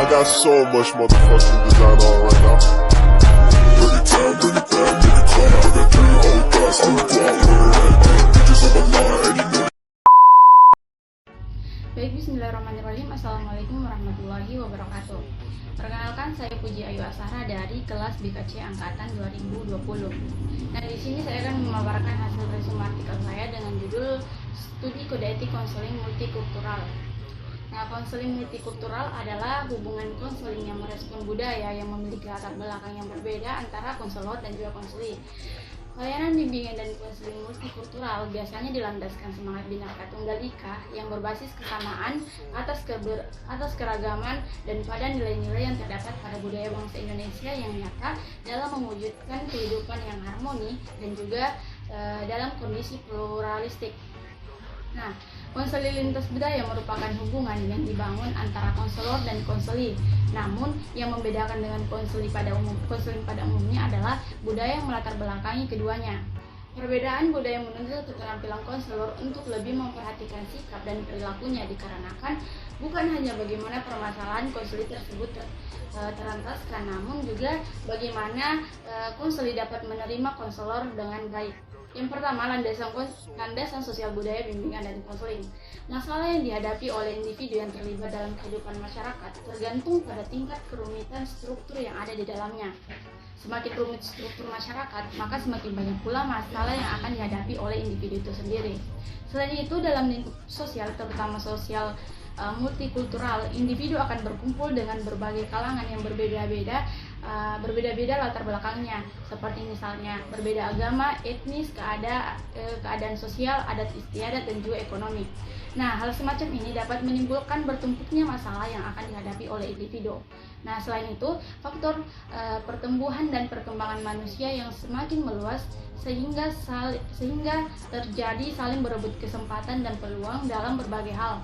I got so much motherfucking design on right now. Bring it down, bring it down, make it clap. I got 3 old guys on the block, bitches on my line, and you know. Baik, bismillahirrahmanirrahim. Assalamualaikum warahmatullahi wabarakatuh. Perkenalkan, saya Puji Ayu Asara dari kelas BKC Angkatan 2020. Nah, di sini saya akan memaparkan hasil resume artikel saya dengan judul Studi Kode Etik Konseling Multikultural. Nah, konseling multikultural adalah hubungan konseling yang merespon budaya yang memiliki latar belakang yang berbeda antara konselor dan juga konseli. Layanan bimbingan dan konseling multikultural biasanya dilandaskan semangat Bhinneka Tunggal Ika yang berbasis kesamaan atas keragaman dan pada nilai-nilai yang terdapat pada budaya bangsa Indonesia yang nyata dalam mewujudkan kehidupan yang harmoni dan juga dalam kondisi pluralistik. Nah, konseli lintas budaya merupakan hubungan yang dibangun antara konselor dan konseli. Namun, yang membedakan dengan konseling pada umumnya adalah budaya yang melatar belakangi keduanya. Perbedaan budaya menuntut keterampilan konselor untuk lebih memperhatikan sikap dan perilakunya dikarenakan bukan hanya bagaimana permasalahan konseli tersebut terentaskan, namun juga bagaimana konseli dapat menerima konselor dengan baik. Yang pertama, landasan sosial budaya bimbingan dan konseling. Masalah yang dihadapi oleh individu yang terlibat dalam kehidupan masyarakat tergantung pada tingkat kerumitan struktur yang ada di dalamnya. Semakin rumit struktur masyarakat, maka semakin banyak pula masalah yang akan dihadapi oleh individu itu sendiri. Selain itu, dalam lingkup sosial, terutama sosial multikultural, individu akan berkumpul dengan berbagai kalangan yang berbeda-beda latar belakangnya, seperti misalnya berbeda agama, etnis, keadaan sosial, adat istiadat, dan juga ekonomi. Nah, hal semacam ini dapat menimbulkan bertumpuknya masalah yang akan dihadapi oleh individu. Nah, selain itu, faktor pertumbuhan dan perkembangan manusia yang semakin meluas sehingga terjadi saling berebut kesempatan dan peluang dalam berbagai hal.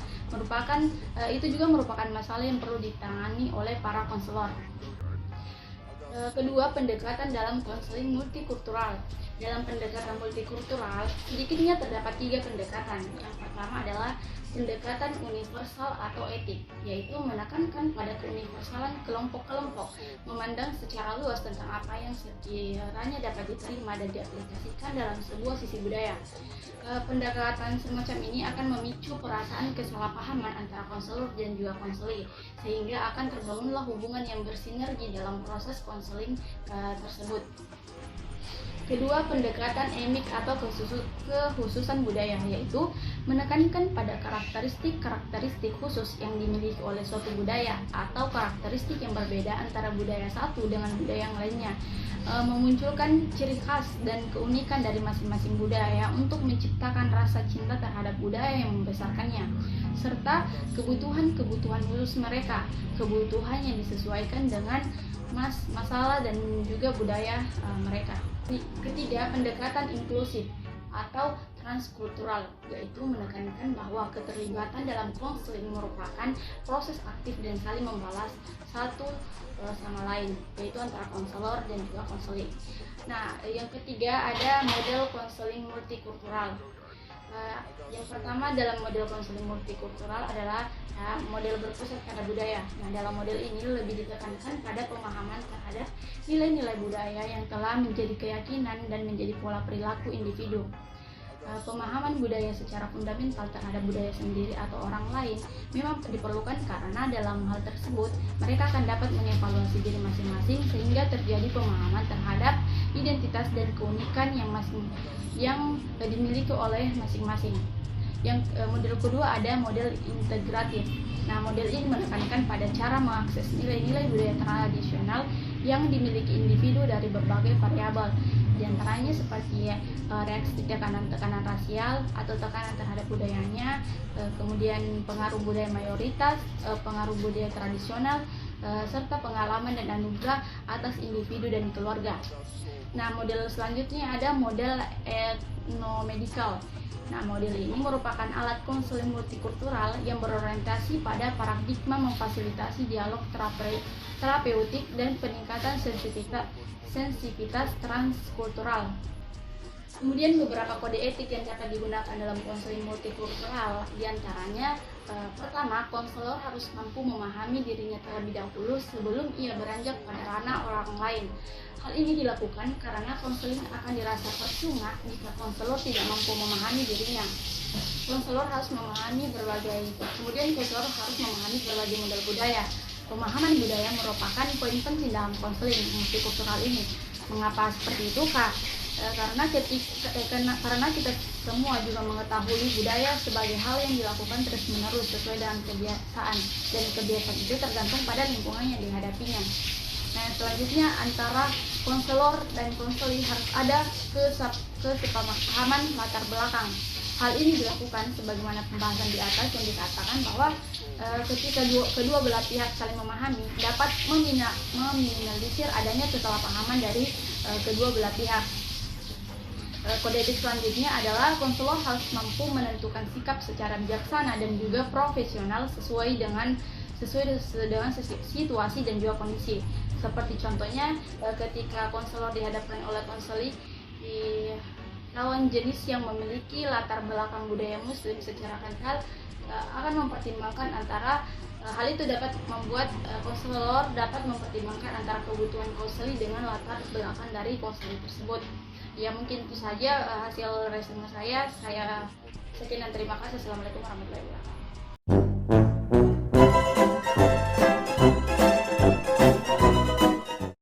Itu juga merupakan masalah yang perlu ditangani oleh para konselor. Kedua, pendekatan dalam konseling multikultural. Dalam pendekatan multikultural, sedikitnya terdapat 3 pendekatan. Yang pertama adalah pendekatan universal atau etik, yaitu menekankan pada keuniversalan kelompok-kelompok, memandang secara luas tentang apa yang sekiranya dapat diterima dan diaplikasikan dalam sebuah sisi budaya. Pendekatan semacam ini akan memicu perasaan kesalahpahaman antara konselor dan juga konseli, sehingga akan terbangunlah hubungan yang bersinergi dalam proses konseling tersebut. Kedua, pendekatan emik atau kekhususan budaya, yaitu menekankan pada karakteristik khusus yang dimiliki oleh suatu budaya atau karakteristik yang berbeda antara budaya satu dengan budaya yang lainnya, memunculkan ciri khas dan keunikan dari masing-masing budaya untuk menciptakan rasa cinta terhadap budaya yang membesarkannya, serta kebutuhan khusus mereka, kebutuhan yang disesuaikan dengan masalah dan juga budaya mereka. Ketiga, pendekatan inklusif atau transkultural, yaitu menekankan bahwa keterlibatan dalam konseling merupakan proses aktif dan saling membalas satu sama lain, yaitu antara konselor dan juga konseling. Nah, yang ketiga ada model konseling multikultural. Yang pertama dalam model konseling multikultural adalah model berpusat pada budaya. Nah, dalam model ini lebih ditekankan pada pemahaman terhadap nilai-nilai budaya yang telah menjadi keyakinan dan menjadi pola perilaku individu. Pemahaman budaya secara fundamental terhadap budaya sendiri atau orang lain memang diperlukan karena dalam hal tersebut mereka akan dapat mengevaluasi diri masing-masing sehingga terjadi pemahaman terhadap identitas dan keunikan yang dimiliki oleh masing-masing. Yang model kedua ada model integratif. Nah, model ini menekankan pada cara mengakses nilai-nilai budaya tradisional yang dimiliki individu dari berbagai variabel, di antaranya seperti reaksi tekanan rasial atau tekanan terhadap budayanya, kemudian pengaruh budaya mayoritas, pengaruh budaya tradisional, serta pengalaman dan anugerah atas individu dan keluarga. Nah, model selanjutnya ada model etnomedikal. Nah, model ini merupakan alat konseling multikultural yang berorientasi pada paradigma memfasilitasi dialog terapeutik dan peningkatan sensitivitas transkultural. Kemudian beberapa kode etik yang dapat digunakan dalam konseling multikultural, diantaranya Pertama, konselor harus mampu memahami dirinya terlebih dahulu sebelum ia beranjak pada ranah orang lain. Hal ini dilakukan karena konseling akan dirasa percuma jika konselor tidak mampu memahami dirinya. Konselor harus memahami kemudian konselor harus memahami berbagai model budaya. Pemahaman budaya merupakan poin penting dalam konseling multikultural ini. Mengapa seperti itu, Kak? Karena kita semua juga mengetahui budaya sebagai hal yang dilakukan terus-menerus sesuai dengan kebiasaan, dan kebiasaan itu tergantung pada lingkungan yang dihadapinya. Nah, selanjutnya antara konselor dan konseli harus ada kesepahaman latar belakang. Hal ini dilakukan sebagaimana pembahasan di atas yang dikatakan bahwa ketika kedua belah pihak saling memahami, dapat meminimalisir adanya kesalahpahaman dari kedua belah pihak. Kode etik selanjutnya adalah konselor harus mampu menentukan sikap secara bijaksana dan juga profesional sesuai dengan situasi dan juga kondisi. Seperti contohnya ketika konselor dihadapkan oleh konseli di lawan jenis yang memiliki latar belakang budaya muslim secara kental, akan mempertimbangkan antara hal itu dapat membuat konselor dapat mempertimbangkan antara kebutuhan konseli dengan latar belakang dari konseli tersebut. Ya, mungkin itu saja hasil resume saya. Sekian dan terima kasih. Assalamualaikum warahmatullahi wabarakatuh.